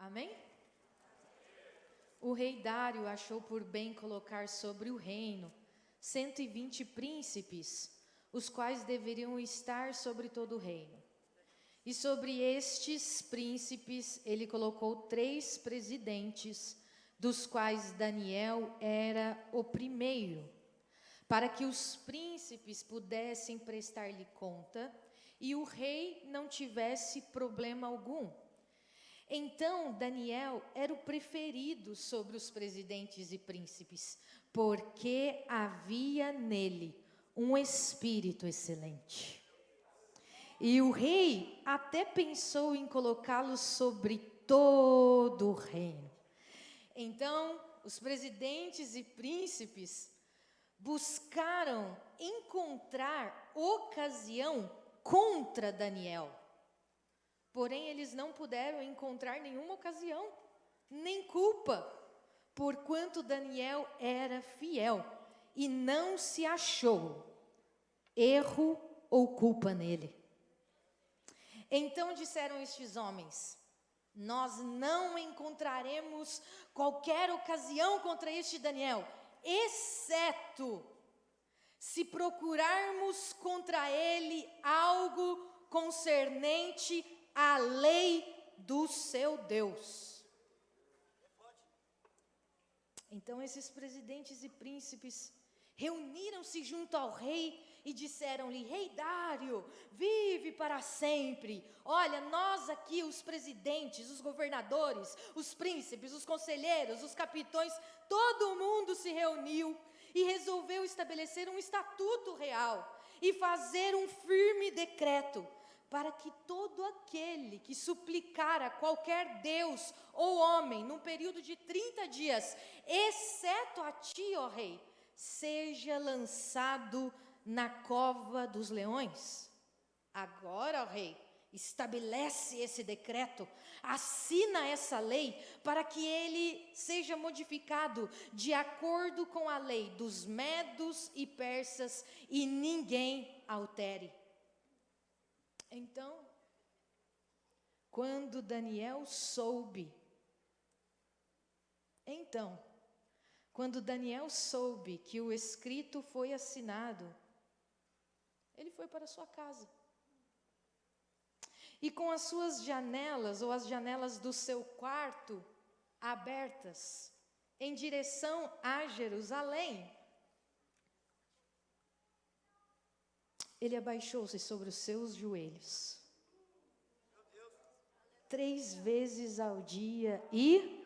Amém? O rei Dário achou por bem colocar sobre o reino 120 príncipes, os quais deveriam estar sobre todo o reino. E sobre estes príncipes ele colocou 3 presidentes, dos quais Daniel era o primeiro, para que os príncipes pudessem prestar-lhe conta e o rei não tivesse problema algum. Então Daniel era o preferido sobre os presidentes e príncipes, porque havia nele um espírito excelente. E o rei até pensou em colocá-lo sobre todo o reino. Então, os presidentes e príncipes buscaram encontrar ocasião contra Daniel. Porém, eles não puderam encontrar nenhuma ocasião, nem culpa, porquanto Daniel era fiel e não se achou erro ou culpa nele. Então disseram estes homens: nós não encontraremos qualquer ocasião contra este Daniel, exceto se procurarmos contra ele algo concernente à lei do seu Deus. Então esses presidentes e príncipes reuniram-se junto ao rei e disseram-lhe: Rei Dário, vive para sempre. Olha, nós aqui, os presidentes, os governadores, os príncipes, os conselheiros, os capitões, todo mundo se reuniu e resolveu estabelecer um estatuto real e fazer um firme decreto para que todo aquele que suplicar a qualquer Deus ou homem num período de 30 dias, exceto a ti, ó rei, seja lançado na cova dos leões. Agora, ó rei, estabelece esse decreto, assina essa lei para que ele seja modificado de acordo com a lei dos medos e persas e ninguém altere. Então, quando Daniel soube que o escrito foi assinado, ele foi para sua casa. E com as suas janelas, ou as janelas do seu quarto, abertas, em direção a Jerusalém, ele abaixou-se sobre os seus joelhos 3 vezes ao dia e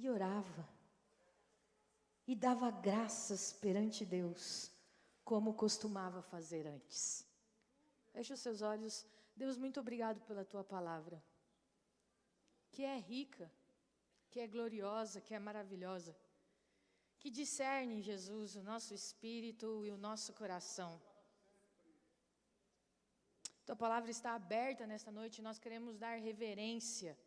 orava. E dava graças perante Deus, como costumava fazer antes. Feche os seus olhos. Deus, muito obrigado pela tua palavra, que é rica, que é gloriosa, que é maravilhosa, que discerne, Jesus, o nosso espírito e o nosso coração. Tua palavra está aberta nesta noite, nós queremos dar reverência.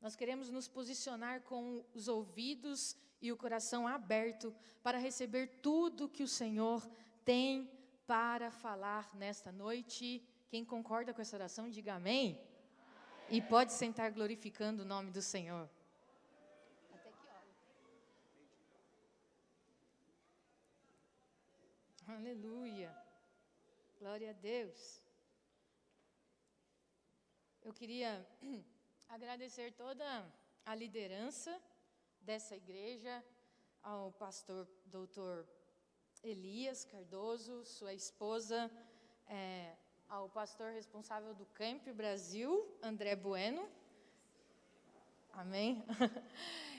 Nós queremos nos posicionar com os ouvidos e o coração aberto para receber tudo que o Senhor tem para falar nesta noite. Quem concorda com essa oração, diga amém. E pode sentar glorificando o nome do Senhor. Até aqui, ó. Aleluia. Glória a Deus. Eu queria agradecer toda a liderança dessa igreja, ao pastor doutor Elias Cardoso, sua esposa, ao pastor responsável do Camp Brasil, André Bueno. Amém?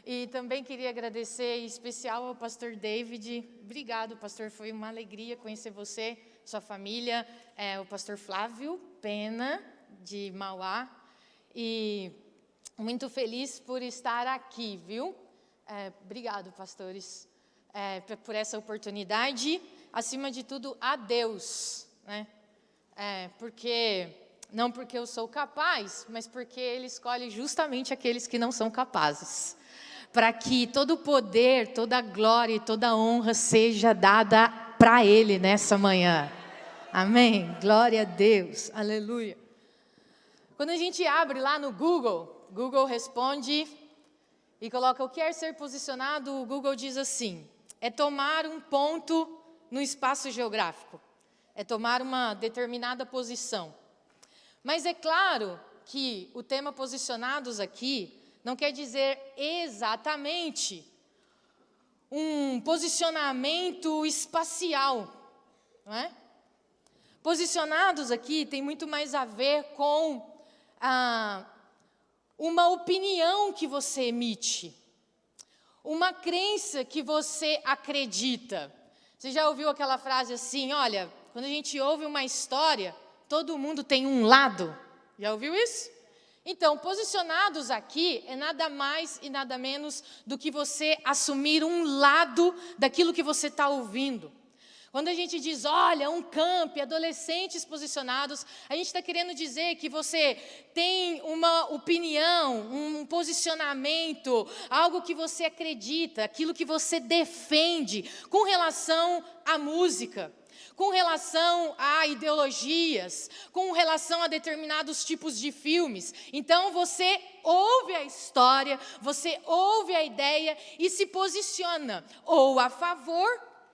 E também queria agradecer em especial ao pastor David. Obrigado, pastor, foi uma alegria conhecer você, sua família, o pastor Flávio Pena, de Mauá, e muito feliz por estar aqui, viu? Obrigado, pastores, por essa oportunidade. Acima de tudo, a Deus, né? Não porque eu sou capaz, mas porque Ele escolhe justamente aqueles que não são capazes, para que todo o poder, toda a glória e toda a honra seja dada para Ele nessa manhã. Amém? Glória a Deus, aleluia. Quando a gente abre lá no Google responde e coloca o que é ser posicionado, o Google diz assim: é tomar um ponto no espaço geográfico, é tomar uma determinada posição. Mas é claro que o tema posicionados aqui não quer dizer exatamente um posicionamento espacial, não é? Posicionados aqui tem muito mais a ver com uma opinião que você emite, uma crença que você acredita. Você já ouviu aquela frase assim, olha, quando a gente ouve uma história, todo mundo tem um lado. Já ouviu isso? Então, posicionados aqui é nada mais e nada menos do que você assumir um lado daquilo que você está ouvindo. Quando a gente diz, olha, um camp, adolescentes posicionados, a gente está querendo dizer que você tem uma opinião, um posicionamento, algo que você acredita, aquilo que você defende com relação à música, com relação a ideologias, com relação a determinados tipos de filmes. Então, você ouve a história, você ouve a ideia e se posiciona ou a favor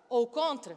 ou contra.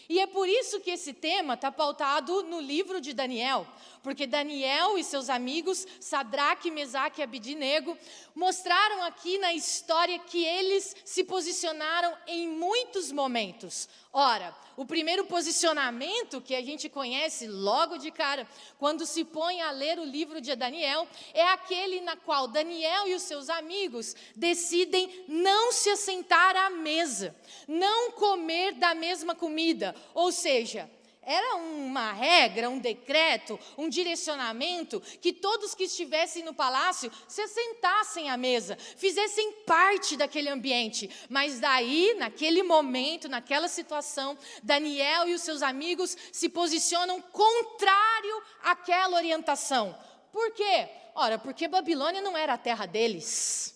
E é por isso que esse tema está pautado no livro de Daniel, porque Daniel e seus amigos, Sadraque, Mesaque e Abidnego, mostraram aqui na história que eles se posicionaram em muitos momentos. Ora, o primeiro posicionamento que a gente conhece logo de cara, quando se põe a ler o livro de Daniel, é aquele na qual Daniel e os seus amigos decidem não se assentar à mesa, não comer da mesma comida, ou seja, era uma regra, um decreto, um direcionamento que todos que estivessem no palácio se assentassem à mesa, fizessem parte daquele ambiente. Mas daí, naquele momento, naquela situação, Daniel e os seus amigos se posicionam contrário àquela orientação. Por quê? Ora, porque Babilônia não era a terra deles.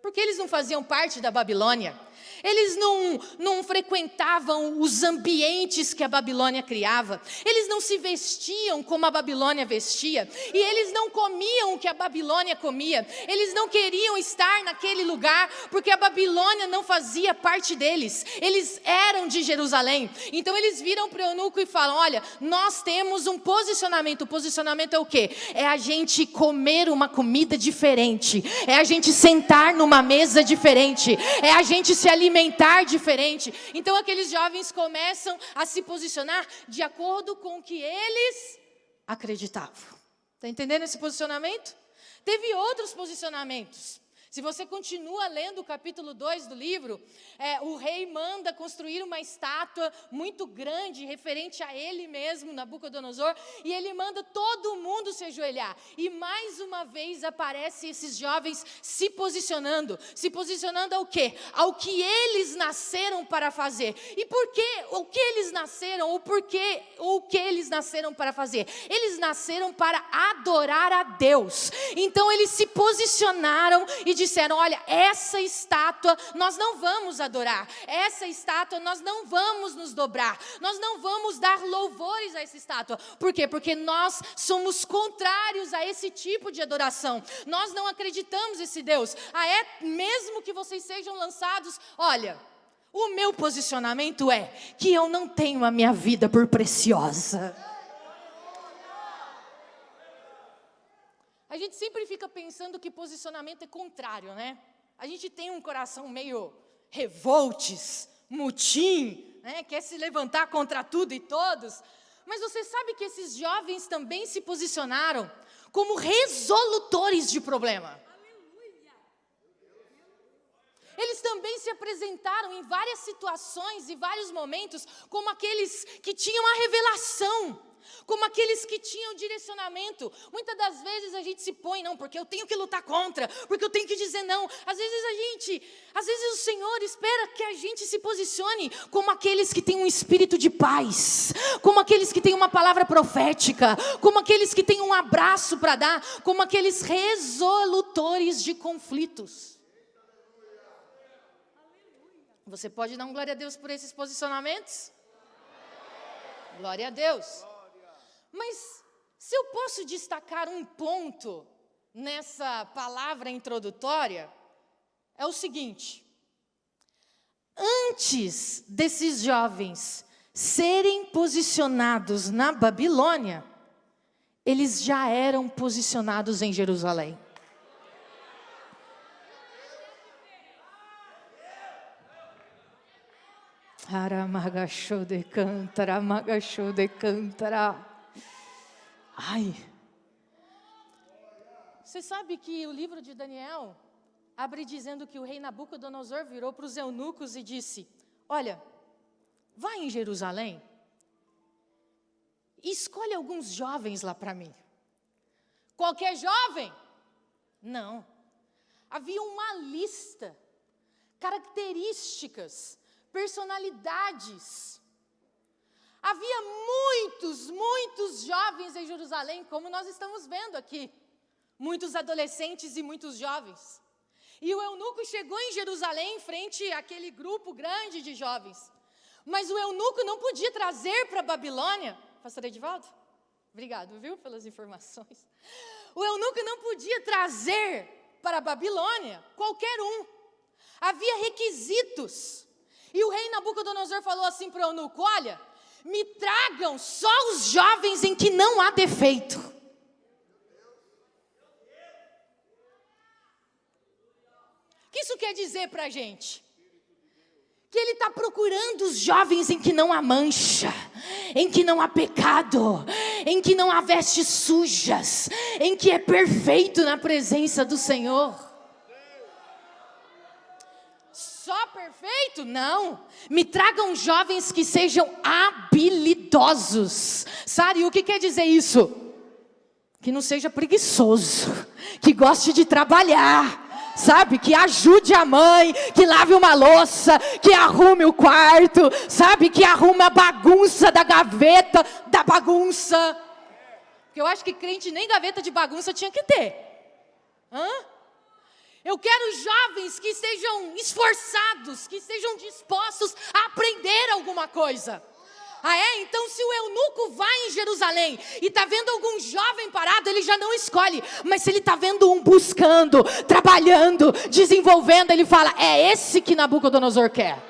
Porque eles não faziam parte da Babilônia. Eles não frequentavam os ambientes que a Babilônia criava. Eles não se vestiam como a Babilônia vestia. E eles não comiam o que a Babilônia comia. Eles não queriam estar naquele lugar porque a Babilônia não fazia parte deles. Eles eram de Jerusalém. Então eles viram para o eunuco e falam, olha, nós temos um posicionamento. O posicionamento é o quê? É a gente comer uma comida diferente. É a gente sentar numa mesa diferente. É a gente se alimentar diferente. Então aqueles jovens começam a se posicionar de acordo com o que eles acreditavam. Está entendendo esse posicionamento? Teve outros posicionamentos. Se você continua lendo o capítulo 2 do livro, o rei manda construir uma estátua muito grande, referente a ele mesmo, Nabucodonosor, e ele manda todo mundo se ajoelhar. E mais uma vez aparecem esses jovens se posicionando ao quê? Ao que eles nasceram para fazer. E por quê? O que eles nasceram, o que eles nasceram para fazer? Eles nasceram para adorar a Deus. Então eles se posicionaram e disseram, olha, essa estátua nós não vamos adorar, essa estátua nós não vamos nos dobrar, nós não vamos dar louvores a essa estátua. Por quê? Porque nós somos contrários a esse tipo de adoração, nós não acreditamos nesse Deus. Mesmo que vocês sejam lançados, olha, o meu posicionamento é que eu não tenho a minha vida por preciosa. A gente sempre fica pensando que posicionamento é contrário, né? A gente tem um coração meio revoltes, mutim, né? Quer se levantar contra tudo e todos. Mas você sabe que esses jovens também se posicionaram como resolutores de problema. Eles também se apresentaram em várias situações e vários momentos como aqueles que tinham a revelação, como aqueles que tinham direcionamento. Muitas das vezes a gente se põe, não, porque eu tenho que lutar contra, porque eu tenho que dizer não. Às vezes o Senhor espera que a gente se posicione como aqueles que têm um espírito de paz, como aqueles que têm uma palavra profética, como aqueles que têm um abraço para dar, como aqueles resolutores de conflitos. Você pode dar um glória a Deus por esses posicionamentos? Glória a Deus. Mas Se eu posso destacar um ponto nessa palavra introdutória, é o seguinte: antes desses jovens serem posicionados na Babilônia, eles já eram posicionados em Jerusalém. Aramagachou de cântara, amagachou de cântara. Ai. Você sabe que o livro de Daniel abre dizendo que o rei Nabucodonosor virou para os eunucos e disse: olha, vai em Jerusalém e escolhe alguns jovens lá para mim. Qualquer jovem? Não. Havia uma lista, características, personalidades. Havia muitos jovens em Jerusalém, como nós estamos vendo aqui. Muitos adolescentes e muitos jovens. E o eunuco chegou em Jerusalém em frente àquele grupo grande de jovens. Mas o eunuco não podia trazer para a Babilônia. Pastor Edivaldo? Obrigado, viu, pelas informações. O eunuco não podia trazer para a Babilônia qualquer um. Havia requisitos. E o rei Nabucodonosor falou assim para o eunuco: olha, me tragam só os jovens em que não há defeito. O que isso quer dizer para a gente? Que ele está procurando os jovens em que não há mancha, em que não há pecado, em que não há vestes sujas, em que é perfeito na presença do Senhor. Só perfeito? Não. Me tragam jovens que sejam habilidosos. Sabe o que quer dizer isso? Que não seja preguiçoso, que goste de trabalhar. Sabe, que ajude a mãe, que lave uma louça, que arrume o quarto, sabe, que arrume a bagunça da gaveta da bagunça. Porque eu acho que crente nem gaveta de bagunça tinha que ter. Eu quero jovens que estejam esforçados, que estejam dispostos a aprender alguma coisa. Ah, é? Então se o eunuco vai em Jerusalém e está vendo algum jovem parado, ele já não escolhe. Mas se ele está vendo um buscando, trabalhando, desenvolvendo, ele fala: é esse que Nabucodonosor quer.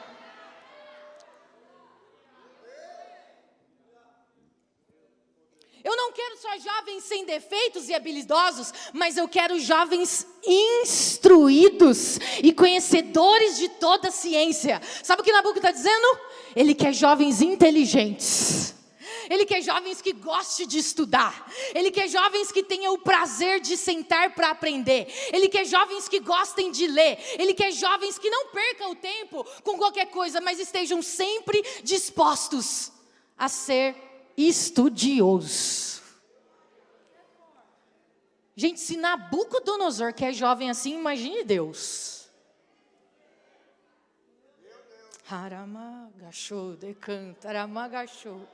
Eu não quero só jovens sem defeitos e habilidosos, mas eu quero jovens instruídos e conhecedores de toda a ciência. Sabe o que Nabucodonosor está dizendo? Ele quer jovens inteligentes. Ele quer jovens que gostem de estudar. Ele quer jovens que tenham o prazer de sentar para aprender. Ele quer jovens que gostem de ler. Ele quer jovens que não percam o tempo com qualquer coisa, mas estejam sempre dispostos a ser estudiosos. Gente, se Nabucodonosor quer jovem assim, imagine Deus. Haramagachou, decanta, aramagachou.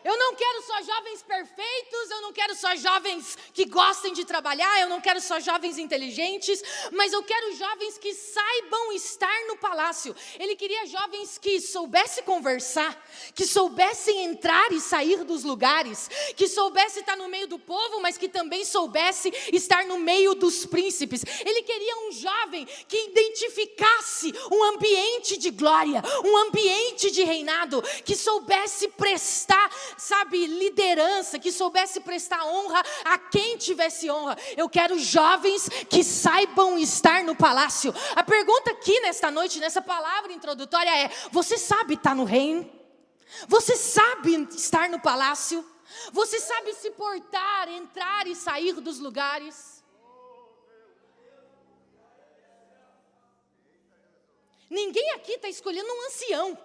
Eu não quero só jovens perfeitos, eu não quero só jovens que gostem de trabalhar, eu não quero só jovens inteligentes, mas eu quero jovens que saibam estar no palácio. Ele queria jovens que soubessem conversar, que soubessem entrar e sair dos lugares, que soubessem estar no meio do povo, mas que também soubessem estar no meio dos príncipes. Ele queria um jovem que identificasse um ambiente de glória, um ambiente de reinado, que soubesse prestar, sabe, liderança, que soubesse prestar honra a quem tivesse honra. Eu quero jovens que saibam estar no palácio. A pergunta aqui nesta noite, nessa palavra introdutória é: você sabe estar no reino? Você sabe estar no palácio? Você sabe se portar, entrar e sair dos lugares? Ninguém aqui está escolhendo um ancião.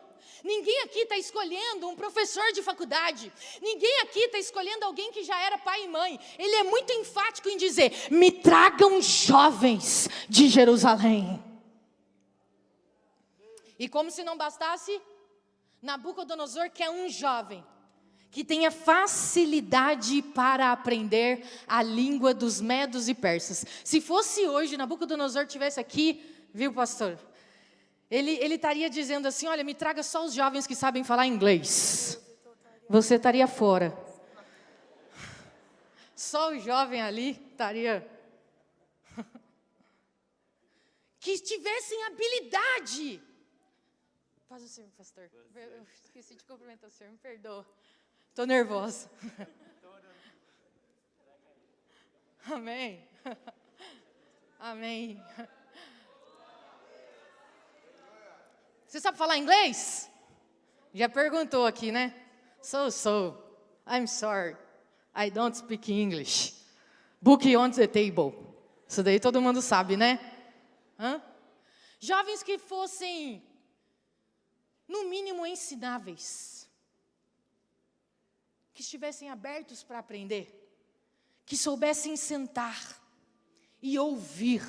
Ninguém aqui está escolhendo um professor de faculdade. Ninguém aqui está escolhendo alguém que já era pai e mãe. Ele é muito enfático em dizer: me tragam jovens de Jerusalém. E como se não bastasse, Nabucodonosor quer um jovem que tenha facilidade para aprender a língua dos medos e persas. Se fosse hoje, Nabucodonosor estivesse aqui, viu, pastor? Ele estaria dizendo assim: olha, me traga só os jovens que sabem falar inglês. Você estaria fora. Só o jovem ali estaria. Que tivessem habilidade. Paz do Senhor, pastor. Eu esqueci de cumprimentar o senhor, me perdoa. Estou nervosa. Amém. Amém. Você sabe falar inglês? Já perguntou aqui, né? I'm sorry. I don't speak English. Book on the table. Isso daí todo mundo sabe, né? Jovens que fossem, no mínimo, ensináveis. Que estivessem abertos para aprender. Que soubessem sentar e ouvir.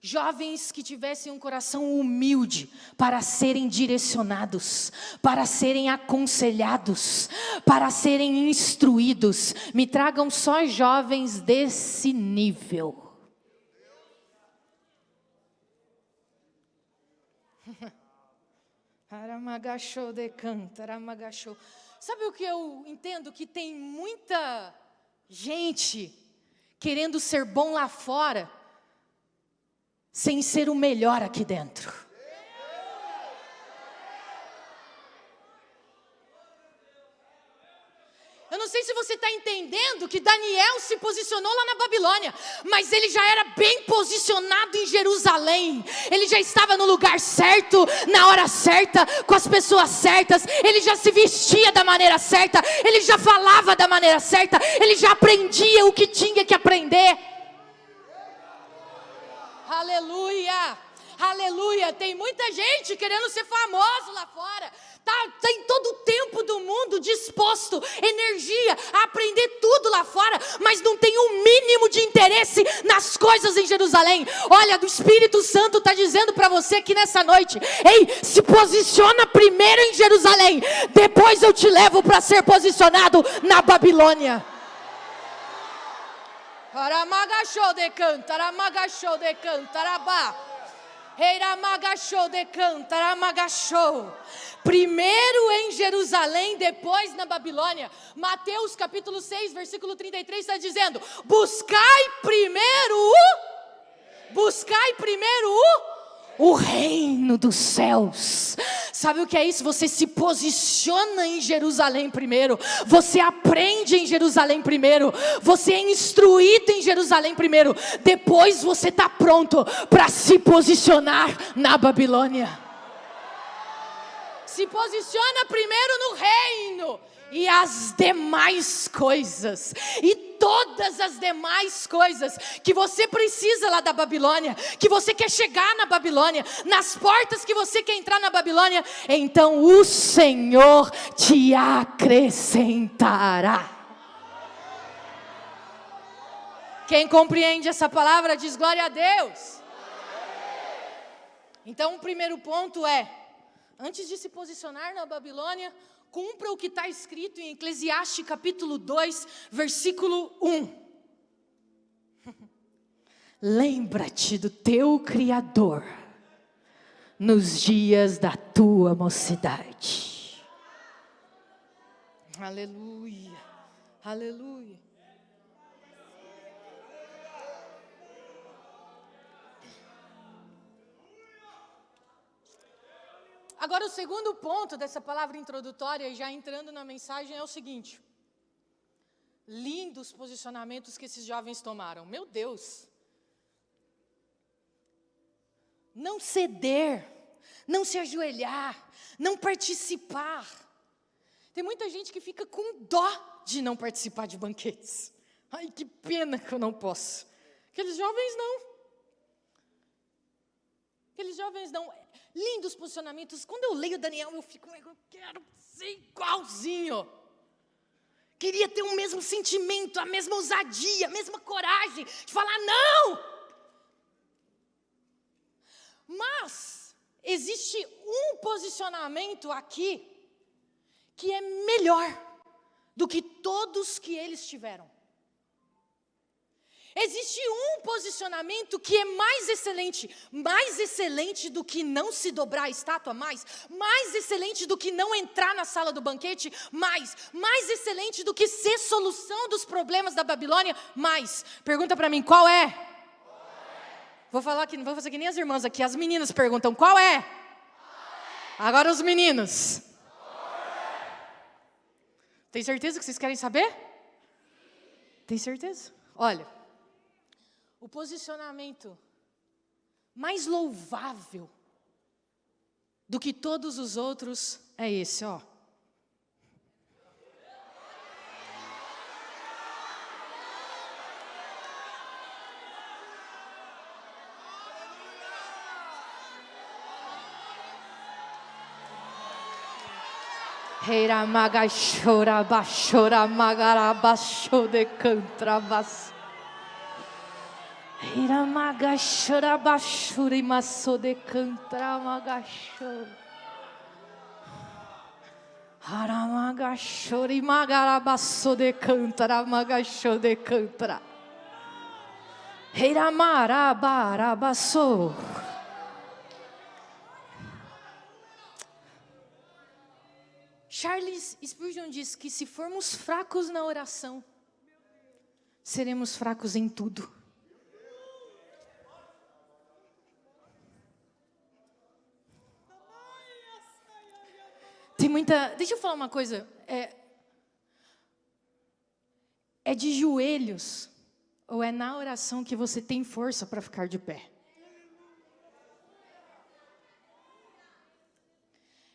Jovens que tivessem um coração humilde para serem direcionados, para serem aconselhados, para serem instruídos. Me tragam só jovens desse nível. Aramagachou de canta, aramagachou. Sabe o que eu entendo? Que tem muita gente querendo ser bom lá fora, sem ser o melhor aqui dentro. Eu não sei se você está entendendo que Daniel se posicionou lá na Babilônia, mas ele já era bem posicionado em Jerusalém. Ele já estava no lugar certo, na hora certa, com as pessoas certas. Ele já se vestia da maneira certa, ele já falava da maneira certa, ele já aprendia o que tinha que aprender. Aleluia, aleluia. Tem muita gente querendo ser famoso lá fora. Tem todo o tempo do mundo disposto, energia, a aprender tudo lá fora, mas não tem um mínimo de interesse nas coisas em Jerusalém. Olha, o Espírito Santo está dizendo para você aqui nessa noite: ei, se posiciona primeiro em Jerusalém, depois eu te levo para ser posicionado na Babilônia. Aramagachou de canta, aramagachou de canta, arabá. Eiramagachou de canta, aramagachou. Primeiro em Jerusalém, depois na Babilônia. Mateus capítulo 6, versículo 33 está dizendo: buscai primeiro o reino dos céus. Sabe o que é isso? Você se posiciona em Jerusalém primeiro. Você aprende em Jerusalém primeiro. Você é instruído em Jerusalém primeiro. Depois você está pronto para se posicionar na Babilônia. Se posiciona primeiro no reino. E as demais coisas, e todas as demais coisas que você precisa lá da Babilônia, que você quer chegar na Babilônia, nas portas que você quer entrar na Babilônia, então o Senhor te acrescentará. Quem compreende essa palavra diz glória a Deus. Então o primeiro ponto é: antes de se posicionar na Babilônia, cumpra o que está escrito em Eclesiastes capítulo 2, versículo 1. Lembra-te do teu Criador nos dias da tua mocidade. Aleluia, aleluia. Agora o segundo ponto dessa palavra introdutória, já entrando na mensagem, é o seguinte: lindos posicionamentos que esses jovens tomaram. Meu Deus! Não ceder, não se ajoelhar, não participar. Tem muita gente que fica com dó de não participar de banquetes. Ai, que pena que eu não posso. Aqueles jovens não. Lindos posicionamentos. Quando eu leio Daniel, eu fico: eu quero ser igualzinho. Queria ter o mesmo sentimento, a mesma ousadia, a mesma coragem de falar não. Mas existe um posicionamento aqui que é melhor do que todos que eles tiveram. Existe um posicionamento que é mais excelente do que não se dobrar a estátua, mais excelente do que não entrar na sala do banquete, mais excelente do que ser solução dos problemas da Babilônia, mais. Pergunta para mim, qual é? Vou fazer que nem as irmãs aqui, as meninas perguntam, qual é? Agora os meninos. Tem certeza que vocês querem saber? Tem certeza? Olha, o posicionamento mais louvável do que todos os outros é esse, ó. Reira maga chora bachora magara baixo de cantravas. Reira maga chora bachura e maço de cantra maga chora. Hara maga chora e magara baço de cantra maga chora de cantra. Reira mara bara baço. Charles Spurgeon diz que se formos fracos na oração, seremos fracos em tudo. Tem muita... Deixa eu falar uma coisa. É de joelhos ou é na oração que você tem força para ficar de pé?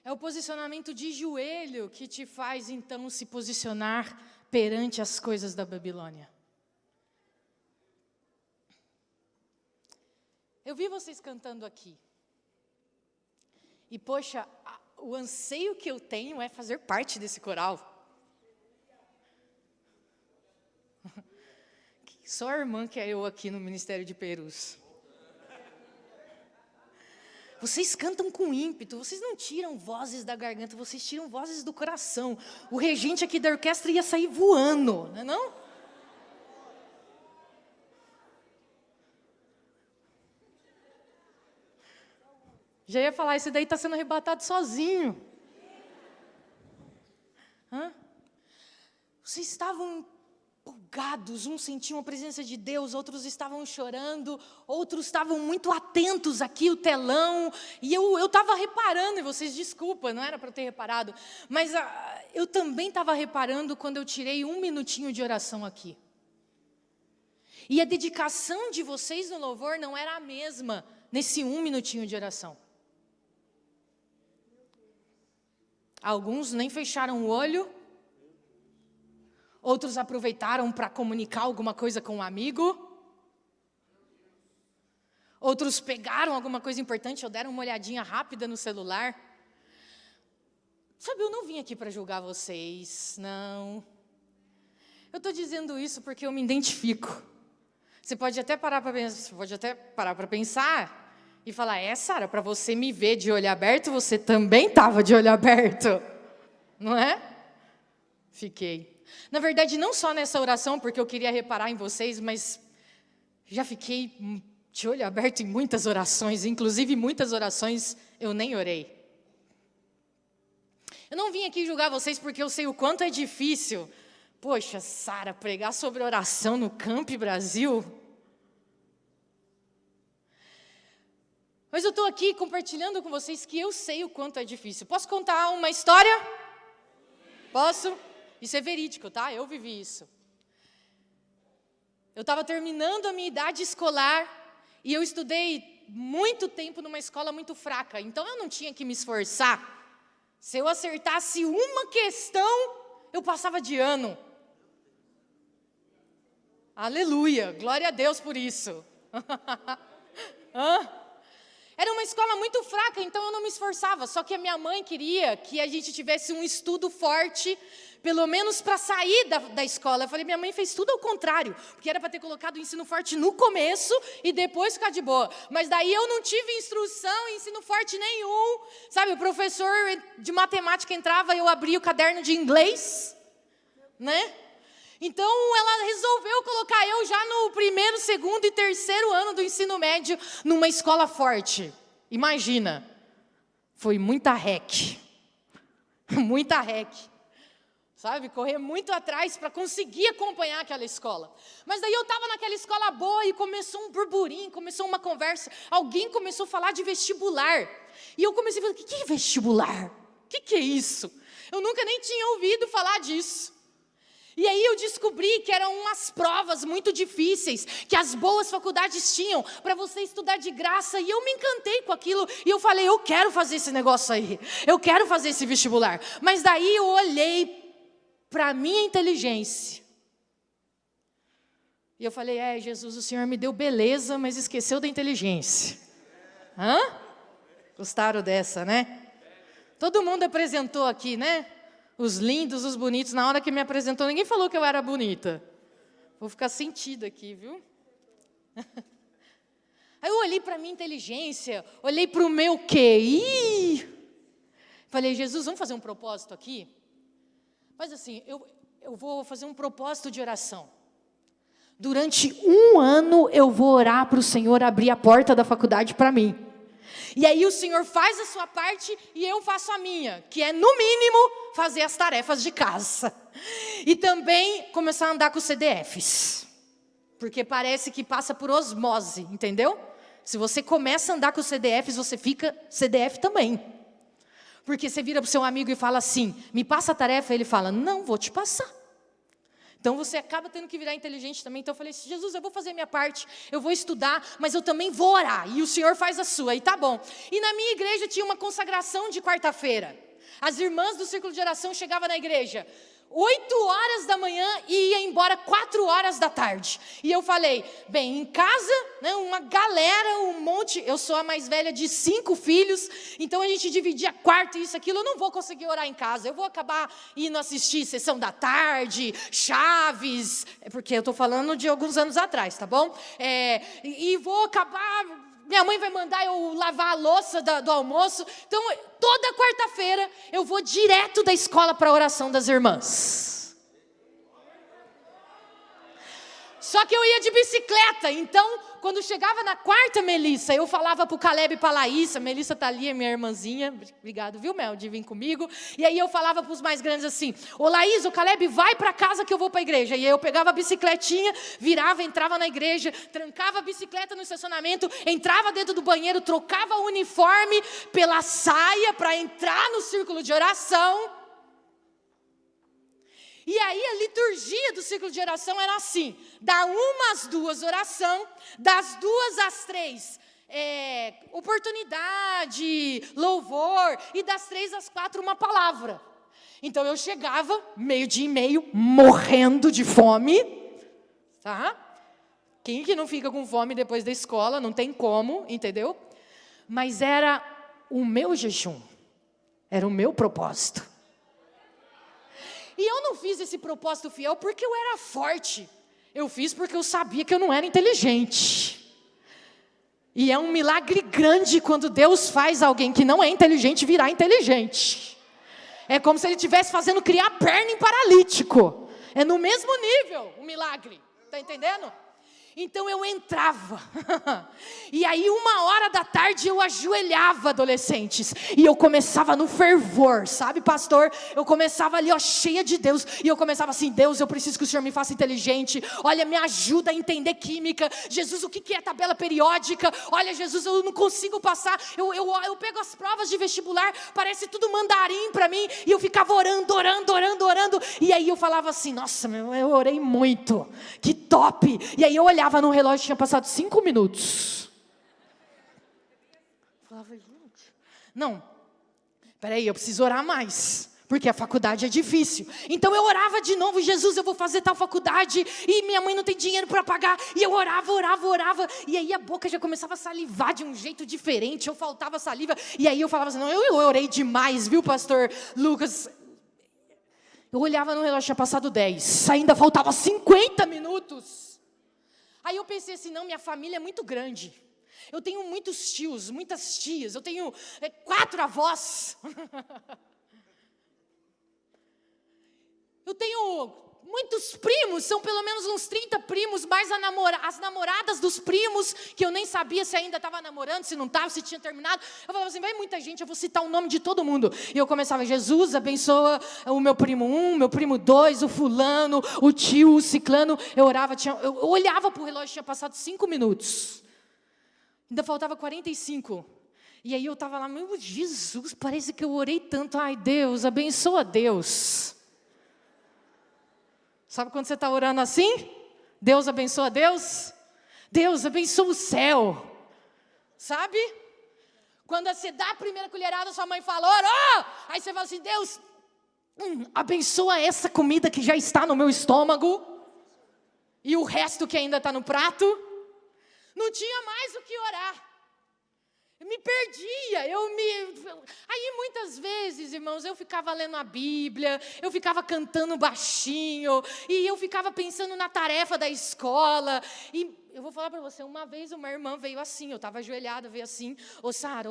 É o posicionamento de joelho que te faz, então, se posicionar perante as coisas da Babilônia. Eu vi vocês cantando aqui. E, poxa, o anseio que eu tenho é fazer parte desse coral. Só a irmã que é eu aqui no Ministério de Perus. Vocês cantam com ímpeto, vocês não tiram vozes da garganta, vocês tiram vozes do coração. O regente aqui da orquestra ia sair voando, não é não? Já ia falar, esse daí está sendo arrebatado sozinho. Vocês estavam empolgados, uns sentiam a presença de Deus, outros estavam chorando, outros estavam muito atentos aqui, o telão, e eu estava reparando, e vocês desculpa, não era para eu ter reparado, mas eu também estava reparando quando eu tirei 1 minutinho de oração aqui. E a dedicação de vocês no louvor não era a mesma nesse 1 minutinho de oração. Alguns nem fecharam o olho, outros aproveitaram para comunicar alguma coisa com um amigo. Outros pegaram alguma coisa importante ou deram uma olhadinha rápida no celular. Sabe, eu não vim aqui para julgar vocês, não. Eu estou dizendo isso porque eu me identifico. Você pode até parar para pensar e falar, Sara, para você me ver de olho aberto, você também estava de olho aberto, não é? Fiquei. Na verdade, não só nessa oração, porque eu queria reparar em vocês, mas já fiquei de olho aberto em muitas orações, inclusive muitas orações eu nem orei. Eu não vim aqui julgar vocês porque eu sei o quanto é difícil. Poxa, Sara, pregar sobre oração no Camp Brasil? Mas eu estou aqui compartilhando com vocês que eu sei o quanto é difícil. Posso contar uma história? Posso? Isso é verídico, tá? Eu vivi isso. Eu estava terminando a minha idade escolar e eu estudei muito tempo numa escola muito fraca. Então, eu não tinha que me esforçar. Se eu acertasse uma questão, eu passava de ano. Aleluia, glória a Deus por isso. Era uma escola muito fraca, então eu não me esforçava. Só que a minha mãe queria que a gente tivesse um estudo forte, pelo menos para sair da escola. Eu falei, minha mãe fez tudo ao contrário, porque era para ter colocado o ensino forte no começo e depois ficar de boa. Mas daí eu não tive instrução, ensino forte nenhum. Sabe, o professor de matemática entrava e eu abria o caderno de inglês, né? Então, ela resolveu colocar eu já no primeiro, segundo e terceiro ano do ensino médio numa escola forte. Imagina, foi muita rec, muita rec. Sabe, correr muito atrás para conseguir acompanhar aquela escola. Mas daí eu estava naquela escola boa e começou um burburinho, começou uma conversa. Alguém começou a falar de vestibular. E eu comecei a falar, o que é vestibular? O que é isso? Eu nunca nem tinha ouvido falar disso. E aí eu descobri que eram umas provas muito difíceis, que as boas faculdades tinham para você estudar de graça. E eu me encantei com aquilo. E eu falei, eu quero fazer esse negócio aí. Eu quero fazer esse vestibular. Mas daí eu olhei para a minha inteligência. E eu falei, Jesus, o Senhor me deu beleza, mas esqueceu da inteligência. Hã? Gostaram dessa, né? Todo mundo apresentou aqui, né? Os lindos, os bonitos. Na hora que me apresentou, ninguém falou que eu era bonita. Vou ficar sentida aqui, viu? Aí eu olhei para a minha inteligência, olhei para o meu QI. Falei, Jesus, vamos fazer um propósito aqui? Mas assim, eu vou fazer um propósito de oração. Durante 1 ano eu vou orar para o Senhor abrir a porta da faculdade para mim. E aí o Senhor faz a sua parte e eu faço a minha, que é no mínimo fazer as tarefas de casa. E também começar a andar com os CDFs. Porque parece que passa por osmose, entendeu? Se você começa a andar com os CDFs, você fica CDF também. Porque você vira para o seu amigo e fala assim, me passa a tarefa, ele fala, não, vou te passar. Então você acaba tendo que virar inteligente também. Então eu falei assim, Jesus, eu vou fazer a minha parte, eu vou estudar, mas eu também vou orar. E o Senhor faz a sua, e tá bom. E na minha igreja tinha uma consagração de quarta-feira. As irmãs do círculo de oração chegavam na igreja 8 horas da manhã e ia embora 4 horas da tarde. E eu falei, bem, em casa, né, uma galera, um monte, eu sou a mais velha de 5 filhos, então a gente dividia quarto, isso, aquilo, eu não vou conseguir orar em casa, eu vou acabar indo assistir Sessão da Tarde, Chaves, porque eu estou falando de alguns anos atrás, tá bom? E vou acabar... Minha mãe vai mandar eu lavar a louça do almoço. Então, toda quarta-feira, eu vou direto da escola para a oração das irmãs. Só que eu ia de bicicleta. Então, quando chegava na quarta, Melissa, eu falava para o Caleb e para a Laís. A Melissa está ali, é minha irmãzinha. Obrigado, viu, Mel, de vir comigo. E aí eu falava para os mais grandes assim, ô Laís, o Caleb vai para casa que eu vou para a igreja. E aí eu pegava a bicicletinha, virava, entrava na igreja, trancava a bicicleta no estacionamento, entrava dentro do banheiro, trocava o uniforme pela saia para entrar no círculo de oração. E aí a liturgia do ciclo de oração era assim, da 1 às 2 oração, das 2 às 3 oportunidade, louvor, e das 3 às 4 uma palavra. Então eu chegava, 12:30, morrendo de fome, tá? Quem que não fica com fome depois da escola, não tem como, entendeu? Mas era o meu jejum, era o meu propósito. E eu não fiz esse propósito fiel porque eu era forte. Eu fiz porque eu sabia que eu não era inteligente. E é um milagre grande quando Deus faz alguém que não é inteligente virar inteligente. É como se ele estivesse fazendo criar perna em paralítico. É no mesmo nível o milagre. Está entendendo? Então eu entrava, e aí 1h eu ajoelhava, adolescentes, e eu começava no fervor, sabe, pastor? Eu começava ali, ó, cheia de Deus, e eu começava assim, Deus, eu preciso que o Senhor me faça inteligente, olha, me ajuda a entender química, Jesus, o que é tabela periódica? Olha, Jesus, eu não consigo passar, eu pego as provas de vestibular, parece tudo mandarim para mim, e eu ficava orando, e aí eu falava assim, nossa, eu orei muito, que top, e aí eu olhava no relógio, tinha passado 5 minutos. Falava, gente, não, peraí, eu preciso orar mais, porque a faculdade é difícil. Então eu orava de novo, Jesus, eu vou fazer tal faculdade, e minha mãe não tem dinheiro para pagar, e eu orava, e aí a boca já começava a salivar de um jeito diferente, eu faltava saliva, e aí eu falava assim, não, eu orei demais, viu, pastor Lucas? Eu olhava no relógio, tinha passado 10, ainda faltava 50 minutos. Aí eu pensei assim, não, minha família é muito grande. Eu tenho muitos tios, muitas tias, eu tenho 4 avós. Eu tenho muitos primos, são pelo menos uns 30 primos, mais as namoradas dos primos, que eu nem sabia se ainda estava namorando, se não estava, se tinha terminado. Eu falava assim, vai muita gente, eu vou citar o nome de todo mundo. E eu começava, Jesus abençoa o meu primo 1, meu primo 2, o fulano, o tio, o ciclano. Eu orava, eu olhava para o relógio, tinha passado 5 minutos. Ainda faltava 45. E aí eu estava lá, meu Jesus, parece que eu orei tanto. Ai, Deus, abençoa Deus. Sabe quando você está orando assim? Deus abençoa Deus. Deus abençoa o céu. Sabe? Quando você dá a primeira colherada, sua mãe fala, orou! Aí você fala assim, Deus, abençoa essa comida que já está no meu estômago. E o resto que ainda está no prato. Não tinha mais o que orar. Eu me perdia, Aí muitas vezes, irmãos, eu ficava lendo a Bíblia, eu ficava cantando baixinho, e eu ficava pensando na tarefa da escola, e eu vou falar para você, uma vez uma irmã veio assim, eu estava ajoelhada, veio assim, ô Sara,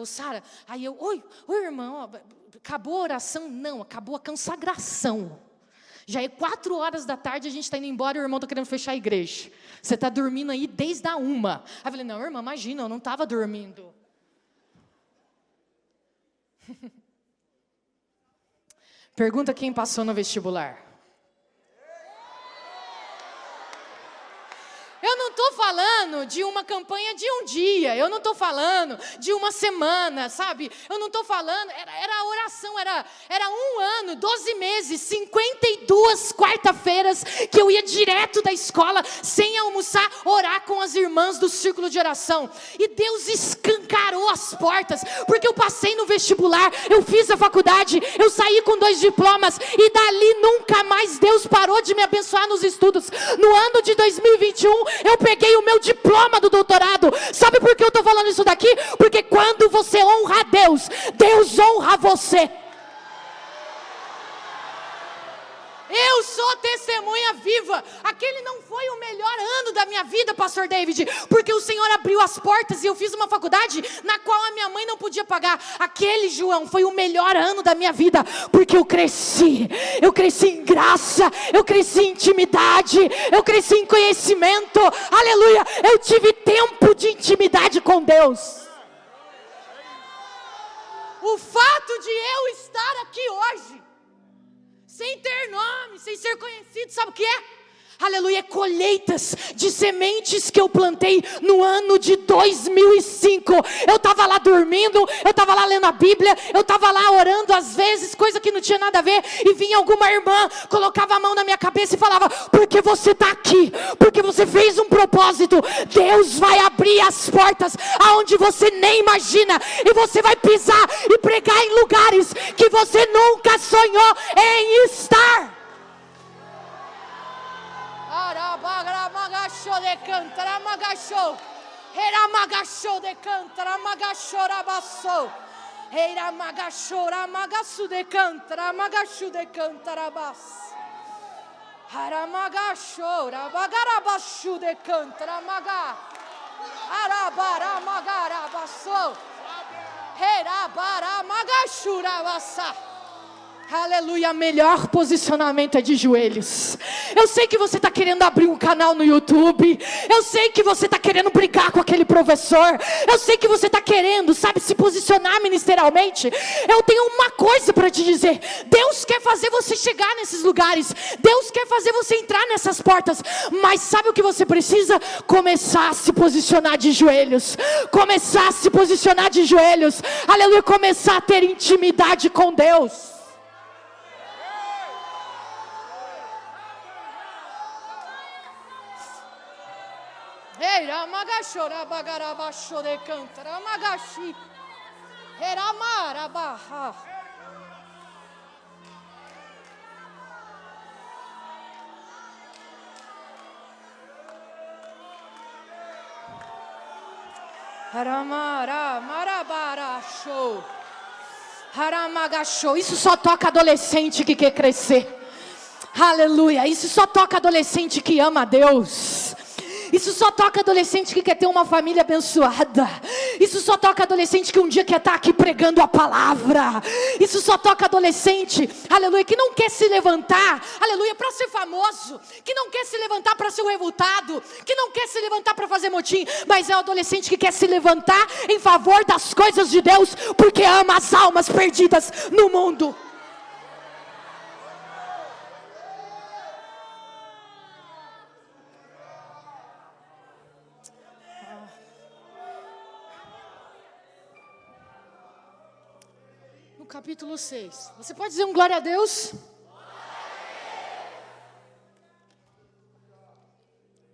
aí eu, oi irmã, acabou a oração? Não, acabou a consagração. Já é 4 horas da tarde, a gente está indo embora e o irmão está querendo fechar a igreja. Você está dormindo aí desde a 1. Aí eu falei, não, irmã, imagina, eu não estava dormindo. Pergunta quem passou no vestibular. Eu não estou falando de uma campanha de um dia, eu não estou falando de uma semana, sabe? Eu não estou falando, era a oração, era 1 ano, 12 meses, 52 quarta-feiras que eu ia direto da escola, sem almoçar, orar com as irmãs do círculo de oração. E Deus escancarou as portas, porque eu passei no vestibular, eu fiz a faculdade, eu saí com 2 diplomas, e dali nunca mais Deus parou de me abençoar nos estudos. No ano de 2021, eu peguei o meu diploma do doutorado. Sabe por que eu estou falando isso daqui? Porque quando você honra a Deus, Deus honra você. Eu sou testemunha viva. Aquele não foi o melhor ano da minha vida, pastor David, porque o Senhor abriu as portas e eu fiz uma faculdade na qual a minha mãe não podia pagar. Aquele, João, foi o melhor ano da minha vida, porque eu cresci em graça, eu cresci em intimidade, eu cresci em conhecimento, aleluia, eu tive tempo de intimidade com Deus. O fato de eu estar aqui hoje, sem ter nome, sem ser conhecido, sabe o que é? Aleluia, colheitas de sementes que eu plantei no ano de 2005. Eu estava lá dormindo, eu estava lá lendo a Bíblia, eu estava lá orando às vezes, coisa que não tinha nada a ver, e vinha alguma irmã, colocava a mão na minha cabeça e falava, porque você está aqui, porque você fez um propósito, Deus vai abrir as portas aonde você nem imagina, e você vai pisar e pregar em lugares que você nunca sonhou em estar. Arabagramagacho de cantar magacho. Era magacho de cantar magachora basso. Era magachora magaço de cantar magacho de cantar abas. Aramagachora bagarabacho de cantar maga. Arabara magarabasso. Era bara magachura bassa. Aleluia, melhor posicionamento é de joelhos. Eu sei que você está querendo abrir um canal no YouTube. Eu sei que você está querendo brigar com aquele professor. Eu sei que você está querendo, sabe, se posicionar ministerialmente. Eu tenho uma coisa para te dizer. Deus quer fazer você chegar nesses lugares. Deus quer fazer você entrar nessas portas. Mas sabe o que você precisa? Começar a se posicionar de joelhos. Começar a se posicionar de joelhos. Aleluia, começar a ter intimidade com Deus. Era magachora bagarabacho de cantar magashi. Era marabaha. Haramara marabaracho. Haramagacho. Isso só toca adolescente que quer crescer. Aleluia. Isso só toca adolescente que ama a Deus. Isso só toca adolescente que quer ter uma família abençoada. Isso só toca adolescente que um dia quer estar aqui pregando a palavra. Isso só toca adolescente, aleluia, que não quer se levantar, aleluia, para ser famoso, que não quer se levantar para ser o revoltado, que não quer se levantar para fazer motim, mas é o adolescente que quer se levantar em favor das coisas de Deus, porque ama as almas perdidas no mundo. No capítulo 6, você pode dizer um glória a Deus?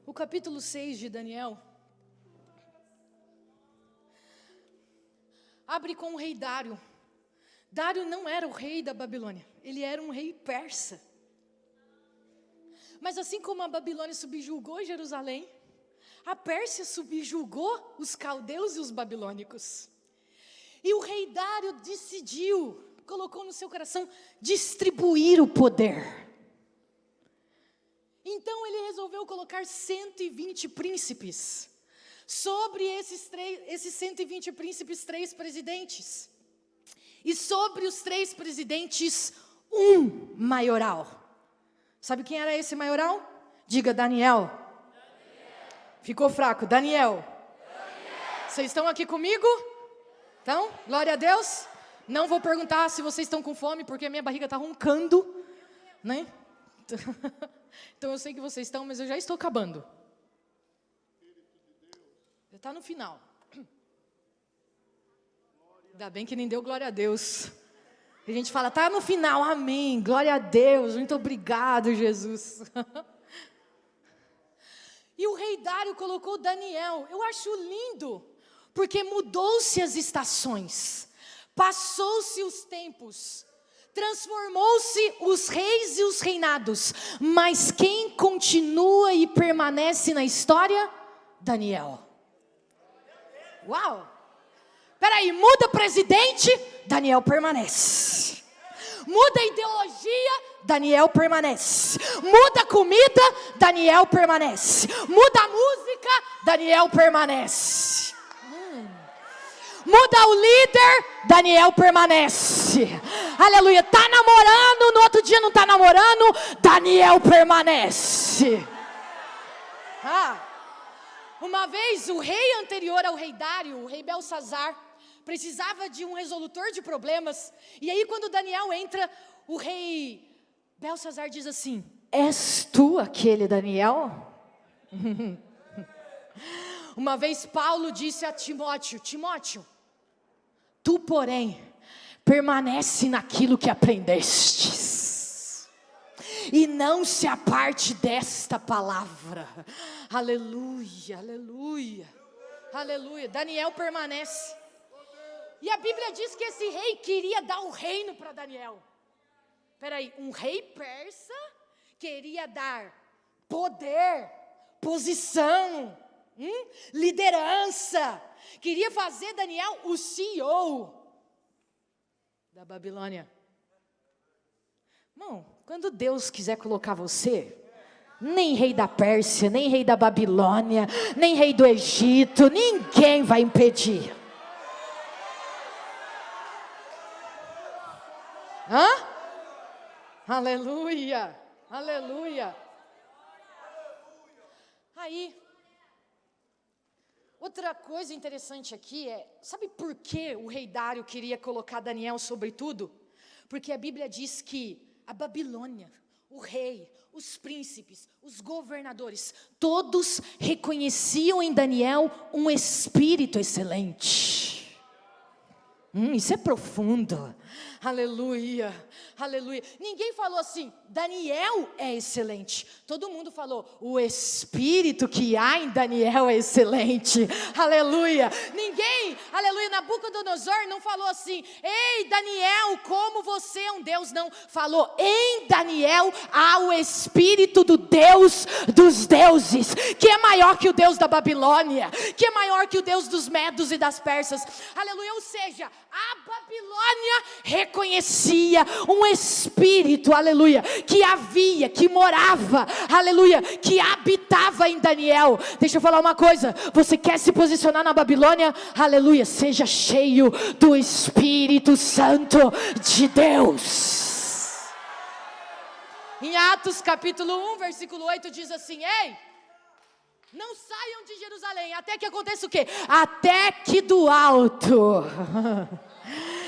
O capítulo 6 de Daniel abre com o rei Dário. Dário não era o rei da Babilônia, ele era um rei persa. Mas assim como a Babilônia subjugou Jerusalém, a Pérsia subjugou os caldeus e os babilônicos. E o rei Dário decidiu, colocou no seu coração, distribuir o poder. Então ele resolveu colocar 120 príncipes. Sobre esses 120 príncipes, 3 presidentes. E sobre os 3 presidentes, um maioral. Sabe quem era esse maioral? Diga, Daniel. Ficou fraco, Daniel. Vocês estão aqui comigo? Então, glória a Deus. Não vou perguntar se vocês estão com fome, porque a minha barriga está roncando, né? Então eu sei que vocês estão, mas eu já estou acabando. Já está no final. Ainda bem que nem deu glória a Deus. A gente fala, está no final, amém, glória a Deus, muito obrigado, Jesus. E o rei Dário colocou Daniel. Eu acho lindo, porque mudou-se as estações, passou-se os tempos, transformou-se os reis e os reinados, mas quem continua e permanece na história? Daniel. Uau! Peraí, muda presidente, Daniel permanece. Muda ideologia, Daniel permanece. Muda comida, Daniel permanece. Muda música, Daniel permanece. Muda o líder, Daniel permanece. Aleluia, tá namorando, no outro dia não tá namorando, Daniel permanece. Uma vez o rei anterior ao rei Dário, o rei Belsazar, precisava de um resolutor de problemas. E aí quando Daniel entra, o rei Belsazar diz assim: és tu aquele Daniel? Uma vez Paulo disse a Timóteo: Timóteo, tu porém permanece naquilo que aprendestes, e não se aparte desta palavra. Aleluia, aleluia, aleluia. Daniel permanece. E a Bíblia diz que esse rei queria dar o reino para Daniel. Peraí, um rei persa queria dar poder, posição, liderança. Queria fazer Daniel o CEO da Babilônia. Irmão, quando Deus quiser colocar você, nem rei da Pérsia, nem rei da Babilônia, nem rei do Egito, ninguém vai impedir. Aleluia, aleluia. Aí, outra coisa interessante aqui sabe por que o rei Dário queria colocar Daniel sobre tudo? Porque a Bíblia diz que a Babilônia, o rei, os príncipes, os governadores, todos reconheciam em Daniel um espírito excelente. Isso é profundo. Aleluia, aleluia. Ninguém falou assim, Daniel é excelente. Todo mundo falou, o espírito que há em Daniel é excelente. Aleluia. Ninguém, aleluia, Nabucodonosor não falou assim, ei Daniel, como você é um Deus. Não, falou, em Daniel há o espírito do Deus dos deuses, que é maior que o Deus da Babilônia, que é maior que o Deus dos medos e das persas. Aleluia, ou seja, a Babilônia reconhecia um espírito, aleluia, que morava, aleluia, que habitava em Daniel. Deixa eu falar uma coisa, você quer se posicionar na Babilônia? Aleluia, seja cheio do Espírito Santo de Deus. Em Atos capítulo 1, versículo 8 diz assim: ei, não saiam de Jerusalém, até que aconteça o quê? Até que do alto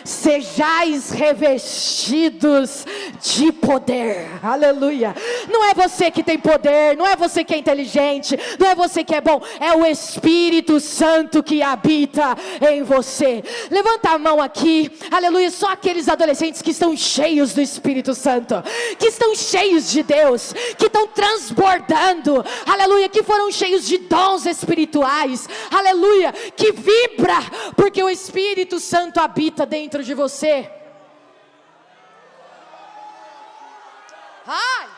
sejais revestidos de poder. Aleluia. Não é você que tem poder, não é você que é inteligente, não é você que é bom, é o Espírito Santo que habita em você. Levanta a mão aqui, aleluia, só aqueles adolescentes que estão cheios do Espírito Santo, que estão cheios de Deus, que estão transbordando, aleluia, que foram cheios de dons espirituais, aleluia, que vibra, porque o Espírito Santo habita dentro de você. Ai,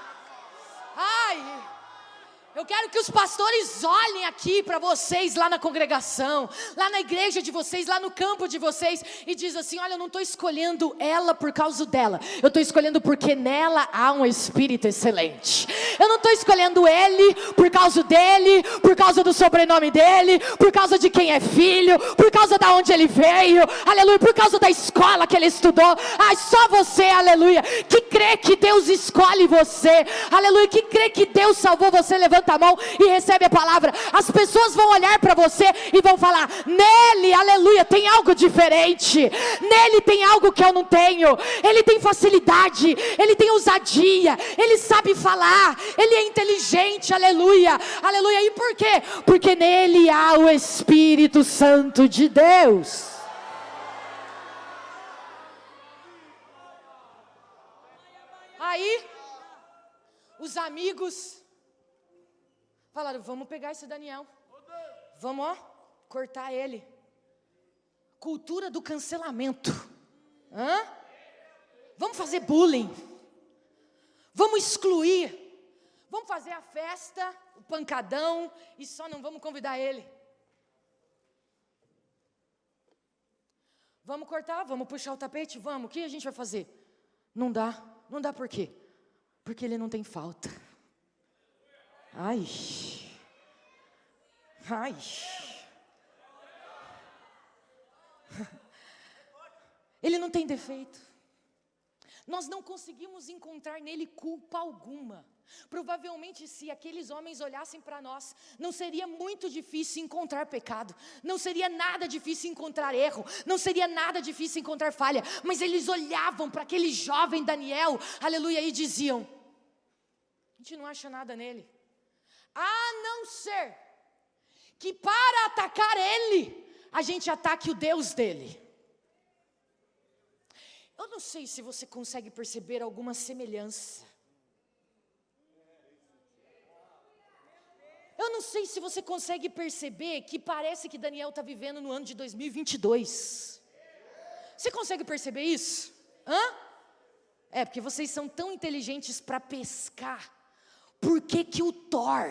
eu quero que os pastores olhem aqui para vocês lá na congregação, lá na igreja de vocês, lá no campo de vocês, e diz assim: olha, eu não estou escolhendo ela por causa dela, eu estou escolhendo porque nela há um espírito excelente. Eu não estou escolhendo ele por causa dele, por causa do sobrenome dele, por causa de quem é filho, por causa de onde ele veio, aleluia, por causa da escola que ele estudou. Só você, aleluia, que crê que Deus escolhe você, aleluia, que crê que Deus salvou você, levanta a mão e recebe a palavra. As pessoas vão olhar para você e vão falar: nele, aleluia, tem algo diferente, nele tem algo que eu não tenho. Ele tem facilidade, ele tem ousadia, ele sabe falar, ele é inteligente, aleluia, aleluia. E por quê? Porque nele há o Espírito Santo de Deus. Aí os amigos falaram: vamos pegar esse Daniel, vamos cortar ele. Cultura do cancelamento. Vamos fazer bullying, vamos excluir, vamos fazer a festa, o pancadão, e só não vamos convidar ele. Vamos cortar, vamos puxar o tapete, vamos. O que a gente vai fazer? Não dá por quê? Porque ele não tem falta. Ai. Ele não tem defeito. Nós não conseguimos encontrar nele culpa alguma. Provavelmente, se aqueles homens olhassem para nós, não seria muito difícil encontrar pecado, não seria nada difícil encontrar erro, não seria nada difícil encontrar falha. Mas eles olhavam para aquele jovem Daniel, aleluia, e diziam: a gente não acha nada nele, a não ser que para atacar ele, a gente ataque o Deus dele. Eu não sei se você consegue perceber alguma semelhança. Eu não sei se você consegue perceber que parece que Daniel está vivendo no ano de 2022. Você consegue perceber isso? É porque vocês são tão inteligentes para pescar. Por que o Thor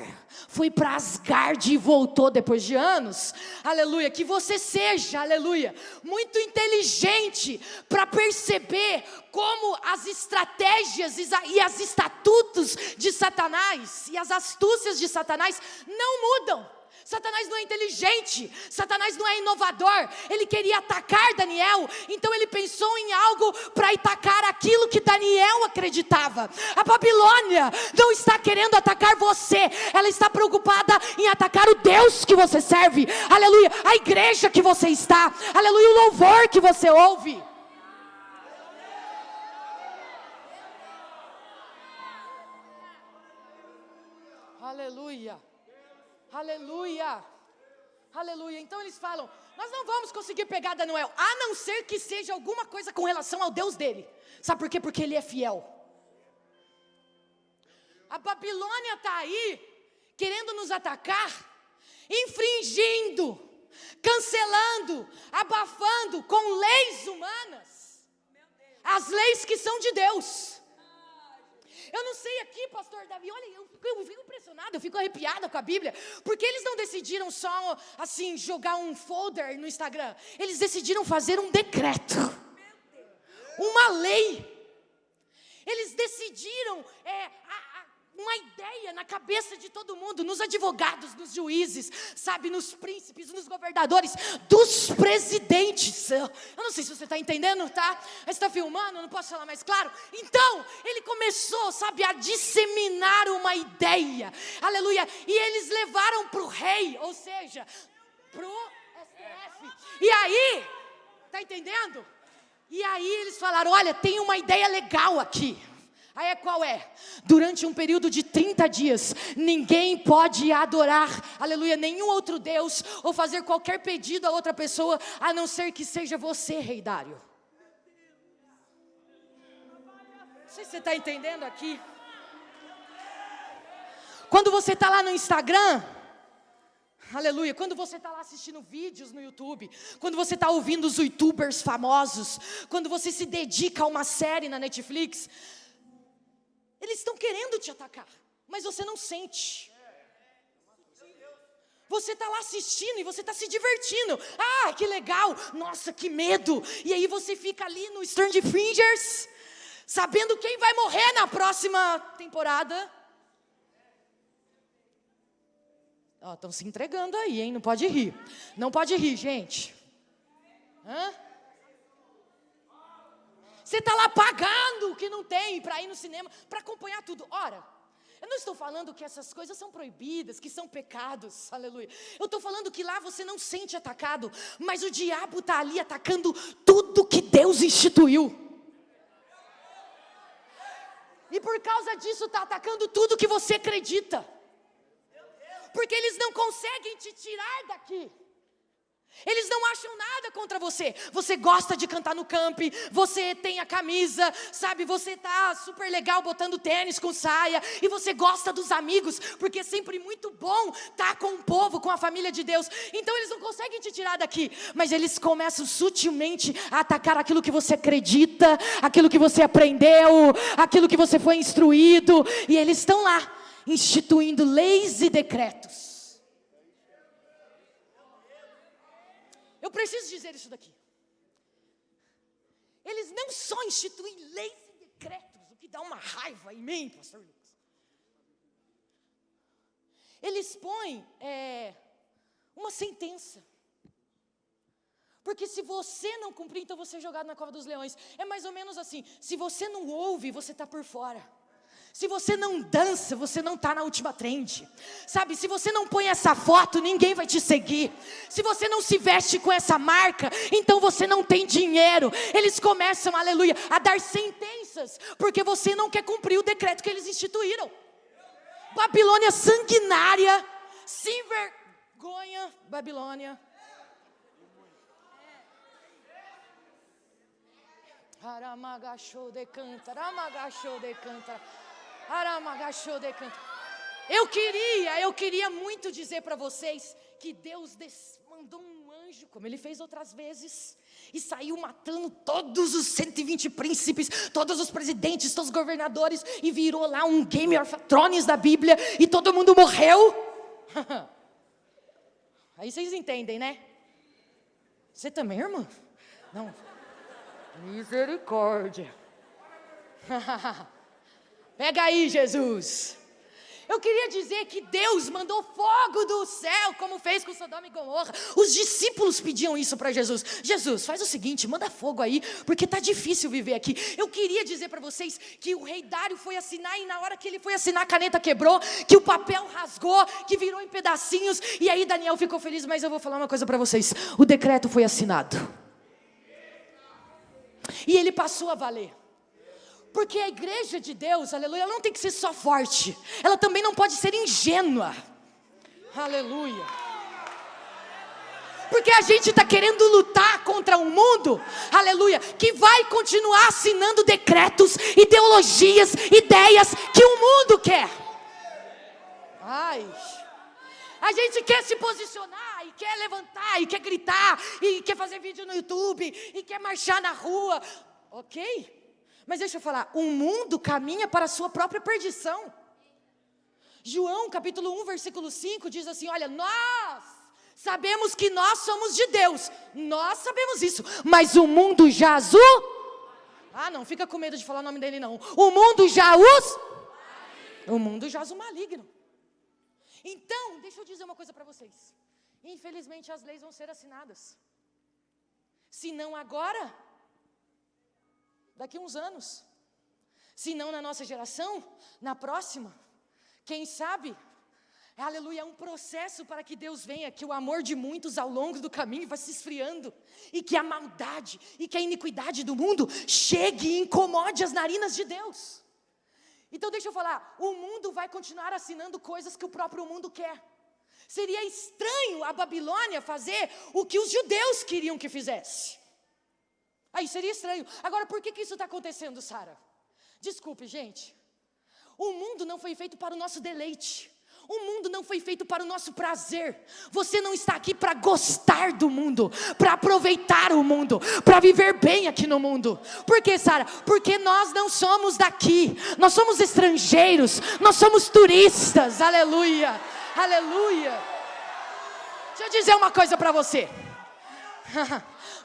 foi para Asgard e voltou depois de anos? Aleluia, que você seja, aleluia, muito inteligente para perceber como as estratégias e as estatutos de Satanás e as astúcias de Satanás não mudam. Satanás não é inteligente, Satanás não é inovador. Ele queria atacar Daniel, então ele pensou em algo para atacar aquilo que Daniel acreditava. A Babilônia não está querendo atacar você, ela está preocupada em atacar o Deus que você serve, aleluia, a igreja que você está, aleluia, o louvor que você ouve. Aleluia. Aleluia, aleluia. Então eles falam: nós não vamos conseguir pegar Daniel, a não ser que seja alguma coisa com relação ao Deus dele. Sabe por quê? Porque ele é fiel. A Babilônia está aí, querendo nos atacar, infringindo, cancelando, abafando com leis humanas, as leis que são de Deus. Eu não sei aqui, pastor Davi, olha, eu fico impressionada, eu fico arrepiada com a Bíblia, porque eles não decidiram só, assim, jogar um folder no Instagram, eles decidiram fazer um decreto. uma lei. Eles decidiram uma ideia na cabeça de todo mundo, nos advogados, nos juízes, sabe, nos príncipes, nos governadores, dos presidentes. Eu não sei se você está entendendo, tá? Mas está filmando, não posso falar mais claro. Então, ele começou, sabe, a disseminar uma ideia, aleluia, e eles levaram para o rei, ou seja, para o STF. E aí, está entendendo? E aí eles falaram, olha, tem uma ideia legal aqui. Aí qual é? Durante um período de 30 dias, ninguém pode adorar, aleluia, nenhum outro Deus, ou fazer qualquer pedido a outra pessoa, a não ser que seja você, rei Dário. Não sei se você está entendendo aqui. Quando você está lá no Instagram, aleluia, quando você está lá assistindo vídeos no YouTube, quando você está ouvindo os youtubers famosos, quando você se dedica a uma série na Netflix, eles estão querendo te atacar, mas você não sente. Você está lá assistindo e você está se divertindo. Ah, que legal, nossa, que medo. E aí você fica ali no Stranger Things, sabendo quem vai morrer na próxima temporada. Estão se entregando aí, hein? Não pode rir. Não pode rir, gente. Você está lá pagando o que não tem para ir no cinema, para acompanhar tudo. Ora, eu não estou falando que essas coisas são proibidas, que são pecados, aleluia. Eu estou falando que lá você não sente atacado, mas o diabo está ali atacando tudo que Deus instituiu. E por causa disso está atacando tudo que você acredita. Porque eles não conseguem te tirar daqui. Eles não acham nada contra você. Você gosta de cantar no camping, você tem a camisa, sabe, você tá super legal botando tênis com saia, e você gosta dos amigos, porque é sempre muito bom estar com o povo, com a família de Deus. Então eles não conseguem te tirar daqui, mas eles começam sutilmente a atacar aquilo que você acredita, aquilo que você aprendeu, aquilo que você foi instruído, e eles estão lá instituindo leis e decretos. Eu preciso dizer isso daqui. Eles não só instituem leis e decretos, o que dá uma raiva em mim, pastor Lucas. Eles põem uma sentença. Porque se você não cumprir, então você é jogado na cova dos leões. É mais ou menos assim, se você não ouve, você está por fora. Se você não dança, você não está na última trend. Sabe, se você não põe essa foto, ninguém vai te seguir. Se você não se veste com essa marca, então você não tem dinheiro. Eles começam, aleluia, a dar sentenças, porque você não quer cumprir o decreto que eles instituíram. Babilônia sanguinária, sem vergonha, Babilônia. Aramagachou de canta, aramagachou de canta. Eu queria muito dizer para vocês que Deus mandou um anjo, como Ele fez outras vezes, e saiu matando todos os 120 príncipes, todos os presidentes, todos os governadores, e virou lá um Game of Thrones da Bíblia, e todo mundo morreu. Aí vocês entendem, né? Você também, irmã? Não. Misericórdia. Pega aí, Jesus. Eu queria dizer que Deus mandou fogo do céu, como fez com Sodoma e Gomorra. Os discípulos pediam isso para Jesus. Jesus, faz o seguinte, manda fogo aí, porque está difícil viver aqui. Eu queria dizer para vocês que o rei Dário foi assinar, e na hora que ele foi assinar, a caneta quebrou, que o papel rasgou, que virou em pedacinhos, e aí Daniel ficou feliz. Mas eu vou falar uma coisa para vocês, o decreto foi assinado, e ele passou a valer. Porque a igreja de Deus, aleluia, ela não tem que ser só forte, ela também não pode ser ingênua, aleluia. Porque a gente está querendo lutar contra um mundo, aleluia, que vai continuar assinando decretos, ideologias, ideias que o mundo quer. A gente quer se posicionar, e quer levantar, e quer gritar, e quer fazer vídeo no YouTube, e quer marchar na rua, ok? Mas deixa eu falar, o mundo caminha para a sua própria perdição. João capítulo 1, versículo 5 diz assim, olha, nós sabemos que nós somos de Deus, nós sabemos isso, mas o mundo jaz o Ah, não, fica com medo de falar o nome dele, não. O mundo jaz o maligno. Então, deixa eu dizer uma coisa para vocês. Infelizmente, as leis vão ser assinadas. Se não agora, daqui uns anos. Se não na nossa geração, na próxima. Quem sabe? Aleluia, é um processo para que Deus venha, que o amor de muitos ao longo do caminho vai se esfriando, e que a maldade e que a iniquidade do mundo chegue e incomode as narinas de Deus. Então deixa eu falar, o mundo vai continuar assinando coisas que o próprio mundo quer. Seria estranho a Babilônia fazer o que os judeus queriam que fizesse. Aí seria estranho. Agora, por que isso está acontecendo, Sara? Desculpe, gente. O mundo não foi feito para o nosso deleite. O mundo não foi feito para o nosso prazer. Você não está aqui para gostar do mundo, para aproveitar o mundo, para viver bem aqui no mundo. Por quê, Sara? Porque nós não somos daqui. Nós somos estrangeiros. Nós somos turistas. Aleluia. Aleluia. Deixa eu dizer uma coisa para você.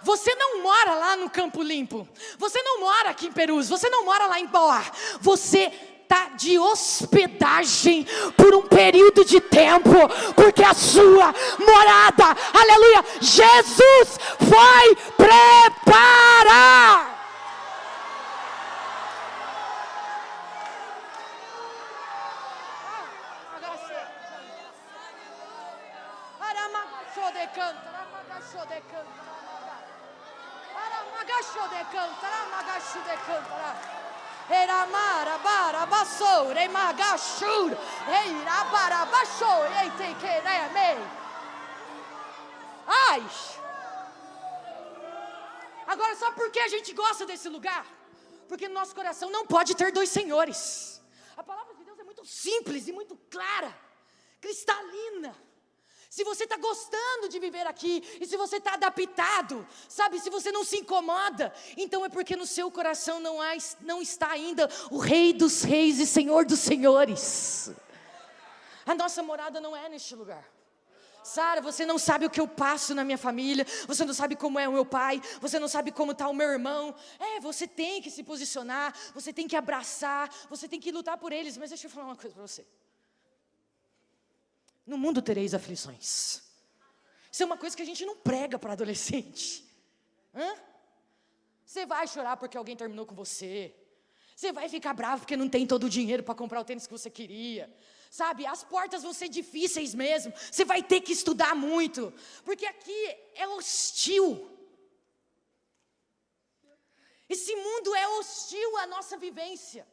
Você não mora lá no Campo Limpo. Você não mora aqui em Perus. Você não mora lá em Poá. Você está de hospedagem por um período de tempo, porque a sua morada, aleluia, Jesus foi preparar. Ai! Agora, sabe por que a gente gosta desse lugar? Porque no nosso coração não pode ter dois senhores. A palavra de Deus é muito simples e muito clara, cristalina. Se você está gostando de viver aqui, e se você está adaptado, sabe, se você não se incomoda, então é porque no seu coração não está ainda o Rei dos Reis e Senhor dos Senhores. A nossa morada não é neste lugar. Sara, você não sabe o que eu passo na minha família, você não sabe como é o meu pai, você não sabe como está o meu irmão. Você tem que se posicionar, você tem que abraçar, você tem que lutar por eles. Mas deixa eu falar uma coisa para você. No mundo tereis aflições. Isso é uma coisa que a gente não prega para adolescente. Você vai chorar porque alguém terminou com você. Você vai ficar bravo porque não tem todo o dinheiro para comprar o tênis que você queria. Sabe, as portas vão ser difíceis mesmo. Você vai ter que estudar muito. Porque aqui é hostil. Esse mundo é hostil à nossa vivência.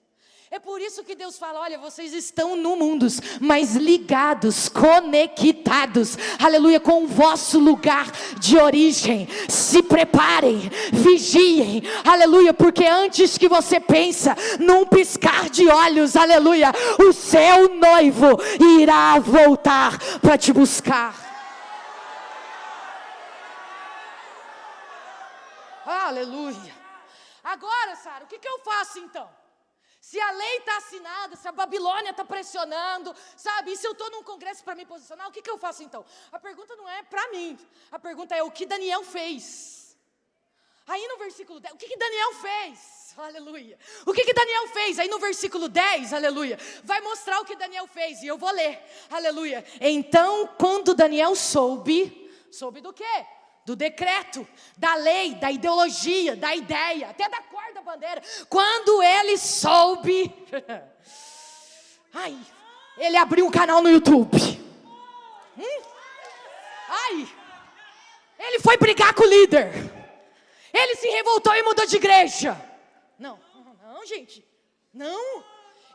É por isso que Deus fala, olha, vocês estão no mundo, mas ligados, conectados, aleluia, com o vosso lugar de origem. Se preparem, vigiem, aleluia, porque antes que você pensa, num piscar de olhos, aleluia, o seu noivo irá voltar para te buscar. Aleluia. Agora, Sara, o que eu faço então? Se a lei está assinada, se a Babilônia está pressionando, sabe? E se eu estou num congresso para me posicionar, o que eu faço então? A pergunta não é para mim, a pergunta é o que Daniel fez. Aí no versículo 10, o que Daniel fez? Aleluia. O que Daniel fez? Aí no versículo 10, aleluia, vai mostrar o que Daniel fez, e eu vou ler, aleluia. Então, quando Daniel soube do quê? Do decreto, da lei, da ideologia, da ideia, até da cor da bandeira. Quando ele soube, ele abriu um canal no YouTube. Ele foi brigar com o líder. Ele se revoltou e mudou de igreja. Não, gente, não.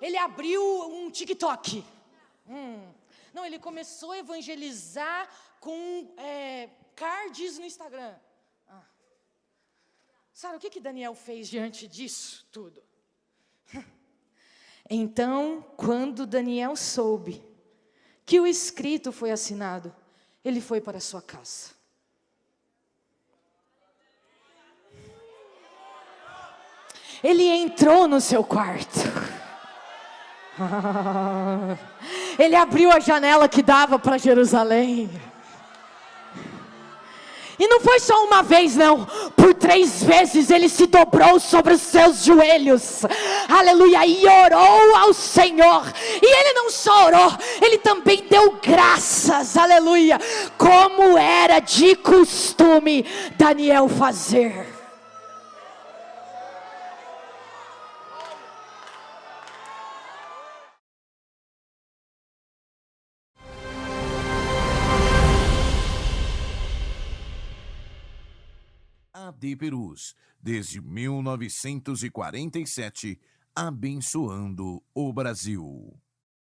Ele abriu um TikTok. Não, ele começou a evangelizar com cards no Instagram. Sabe o que Daniel fez diante disso tudo? Então, quando Daniel soube que o escrito foi assinado, ele foi para a sua casa. Ele entrou no seu quarto. Ele abriu a janela que dava para Jerusalém. E não foi só uma vez, não. Por 3 vezes ele se dobrou sobre os seus joelhos. Aleluia. E orou ao Senhor. E ele não só orou, ele também deu graças. Aleluia. Como era de costume Daniel fazer. AD Perus, desde 1947, abençoando o Brasil.